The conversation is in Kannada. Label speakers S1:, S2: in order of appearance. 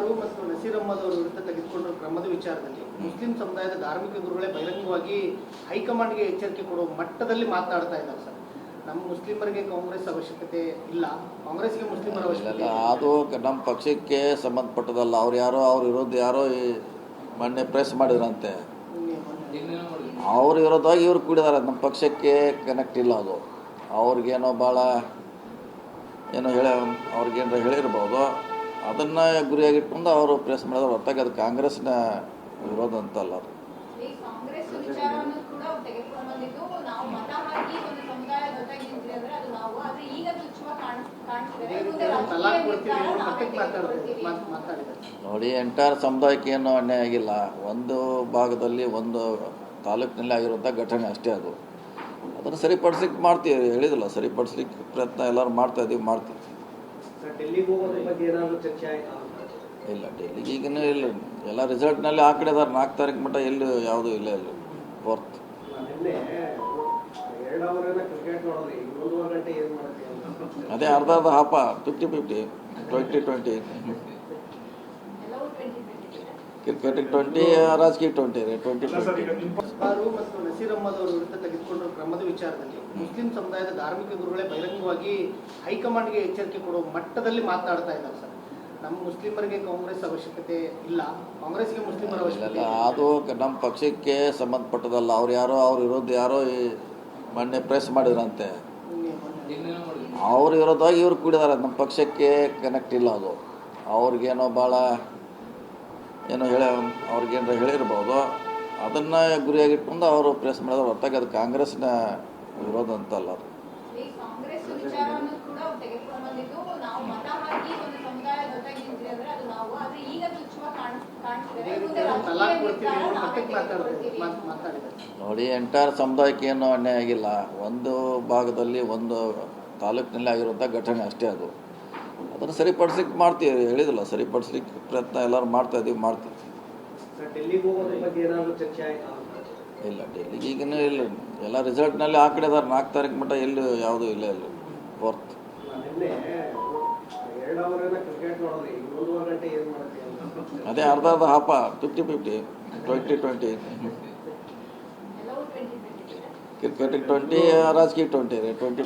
S1: ಪುಷ್ಪಾರು ಮತ್ತು ನಸೀರ್ ಅಹ್ಮದ್ ಅವರ ವಿರುದ್ಧ ತೆಗೆದುಕೊಂಡಿರುವ ಕ್ರಮದ ವಿಚಾರದಲ್ಲಿ ಮುಸ್ಲಿಂ ಸಮುದಾಯದ ಧಾರ್ಮಿಕ ಗುರುಗಳೇ ಬಹಿರಂಗವಾಗಿ ಹೈಕಮಾಂಡ್ಗೆ ಎಚ್ಚರಿಕೆ ಕೊಡುವ ಮಟ್ಟದಲ್ಲಿ ಮಾತನಾಡ್ತಾ ಇದ್ದಾರೆ ಸರ್. ನಮ್ಮ ಮುಸ್ಲಿಮರಿಗೆ ಕಾಂಗ್ರೆಸ್ ಅವಶ್ಯಕತೆ ಇಲ್ಲ, ಕಾಂಗ್ರೆಸ್ಗೆ ಮುಸ್ಲಿಮರ ಅವಶ್ಯಕತೆ ಇಲ್ಲ.
S2: ಅದು ನಮ್ಮ ಪಕ್ಷಕ್ಕೆ ಸಂಬಂಧಪಟ್ಟದಲ್ಲ. ಅವ್ರು ಯಾರೋ ಅವ್ರ ವಿರೋಧ ಯಾರೋ ಮೊನ್ನೆ ಪ್ರೆಸ್ ಮಾಡಿದ್ರಂತೆ, ಅವ್ರ ವಿರೋಧವಾಗಿ ಇವ್ರು ಕೂಡಿದಾರೆ. ನಮ್ಮ ಪಕ್ಷಕ್ಕೆ ಕನೆಕ್ಟ್ ಇಲ್ಲ. ಅದು ಅವ್ರಿಗೇನೋ ಭಾಳ ಏನೋ ಅವ್ರಿಗೇನೋ ಹೇಳಿರ್ಬೋದು, ಅದನ್ನು ಗುರಿಯಾಗಿಟ್ಕೊಂಡು ಅವರು ಪ್ರೆಸ್ ಮಾಡಿದ್ರೆ ಹೊರತಾಗಿ ಅದು ಕಾಂಗ್ರೆಸ್ನ ವಿರೋಧ ಅಂತಲ್ಲ. ಅದು ನೋಡಿ, ಎಂಟೈರ್ ಸಮುದಾಯಕ್ಕೆ ಏನೂ ಅನ್ಯಾಯ ಆಗಿಲ್ಲ. ಒಂದು ಭಾಗದಲ್ಲಿ ಒಂದು ತಾಲೂಕಿನಲ್ಲಿ ಆಗಿರುವಂಥ ಘಟನೆ ಅಷ್ಟೇ. ಅದನ್ನು ಸರಿಪಡಿಸ್ಲಿಕ್ಕೆ ಮಾಡ್ತೀವಿ, ಹೇಳಿದಿಲ್ಲ, ಸರಿಪಡಿಸ್ಲಿಕ್ಕೆ ಪ್ರಯತ್ನ ಎಲ್ಲರೂ ಮಾಡ್ತಾಯಿದ್ದೀವಿ, ಮಾಡ್ತೀವಿ. ಇಲ್ಲ, ಡೆಲ್ಲಿಗೆ ಈಗನೂ ಇಲ್ಲ. ಎಲ್ಲ ರಿಸಲ್ಟ್ನಲ್ಲಿ ಆ ಕಡೆ ಇದಾರೆ. 4 ತಾರೀಕು ಮಟ್ಟ ಎಲ್ಲೂ ಯಾವುದೂ ಇಲ್ಲ. ಇಲ್ಲ 4th ಅದೇ ಅರ್ಧ ಹಾಪ 50-50, 20-20. ಕ್ರಿಕೆಟಿಗೆ 20, ರಾಜಕೀಯ 20-20.
S1: ಪುಷ್ಪಾರು ಮತ್ತು ನಸೀರ್ ಅಹ್ಮದ್ ಅವರ ವಿರುದ್ಧ ತೆಗೆದುಕೊಂಡಿರುವ ಕ್ರಮದ ವಿಚಾರದಲ್ಲಿ ಮುಸ್ಲಿಂ ಸಮುದಾಯದ ಧಾರ್ಮಿಕ ಗುರುಗಳೇ ಬಹಿರಂಗವಾಗಿ ಹೈಕಮಾಂಡ್ಗೆ ಎಚ್ಚರಿಕೆ ಕೊಡುವ ಮಟ್ಟದಲ್ಲಿ ಮಾತನಾಡ್ತಾ ಇದ್ದಾರೆ ಸರ್. ನಮ್ಮ ಮುಸ್ಲಿಮರಿಗೆ ಕಾಂಗ್ರೆಸ್ ಅವಶ್ಯಕತೆ ಇಲ್ಲ, ಕಾಂಗ್ರೆಸ್ಗೆ ಮುಸ್ಲಿಮರ ಅವಶ್ಯಕತೆ ಇಲ್ಲ.
S2: ಅದು ನಮ್ಮ ಪಕ್ಷಕ್ಕೆ ಸಂಬಂಧಪಟ್ಟದಲ್ಲ. ಅವ್ರು ಯಾರೋ ಅವ್ರ ವಿರೋಧ ಯಾರೋ ಮೊನ್ನೆ ಪ್ರೆಸ್ ಮಾಡಿದ್ರಂತೆ, ಅವ್ರ ವಿರೋಧವಾಗಿ ಇವ್ರು ಕೂಡಿದಾರೆ. ನಮ್ಮ ಪಕ್ಷಕ್ಕೆ ಕನೆಕ್ಟ್ ಇಲ್ಲ. ಅದು ಅವ್ರಿಗೇನೋ ಭಾಳ ಏನೋ ಅವ್ರಿಗೇನೋ ಹೇಳಿರ್ಬೋದು, ಅದನ್ನು ಗುರಿಯಾಗಿಟ್ಕೊಂಡು ಅವರು ಪ್ರೆಸ್ ಮಾಡಿದ್ರೆ ಹೊರತಾಗಿ ಅದು ಕಾಂಗ್ರೆಸ್ನ ವಿರೋಧ ಅಂತಲ್ಲ. ಅದು ನೋಡಿ, ಎಂಟೈರ್ ಸಮುದಾಯಕ್ಕೆ ಏನೂ ಅನ್ಯಾಯ ಆಗಿಲ್ಲ. ಒಂದು ಭಾಗದಲ್ಲಿ ಒಂದು ತಾಲೂಕಿನಲ್ಲಿ ಆಗಿರುವಂಥ ಘಟನೆ ಅಷ್ಟೇ. ಅದನ್ನು ಸರಿಪಡಿಸ್ಲಿಕ್ಕೆ ಮಾಡ್ತೀವಿ, ಹೇಳಿದಿಲ್ಲ, ಸರಿಪಡಿಸ್ಲಿಕ್ಕೆ ಪ್ರಯತ್ನ ಎಲ್ಲರೂ ಮಾಡ್ತಾಯಿದ್ದೀವಿ, ಮಾಡ್ತೀವಿ. ಇಲ್ಲ, ಡೆಲ್ಲಿಗೆ ಈಗನೂ ಇಲ್ಲ. ಎಲ್ಲ ರಿಸಲ್ಟ್ನಲ್ಲಿ ಆ ಕಡೆ ಇದಾರೆ. 4 ತಾರೀಕು ಮಟ್ಟ ಎಲ್ಲೂ ಯಾವುದೂ ಇಲ್ಲ. ಇಲ್ಲ 4th ಅದೇ ಅರ್ಧ ಹಾಪ 50-50, 20-20. ಕ್ರಿಕೆಟಿಗೆ 20, ರಾಜಕೀಯ 20-20.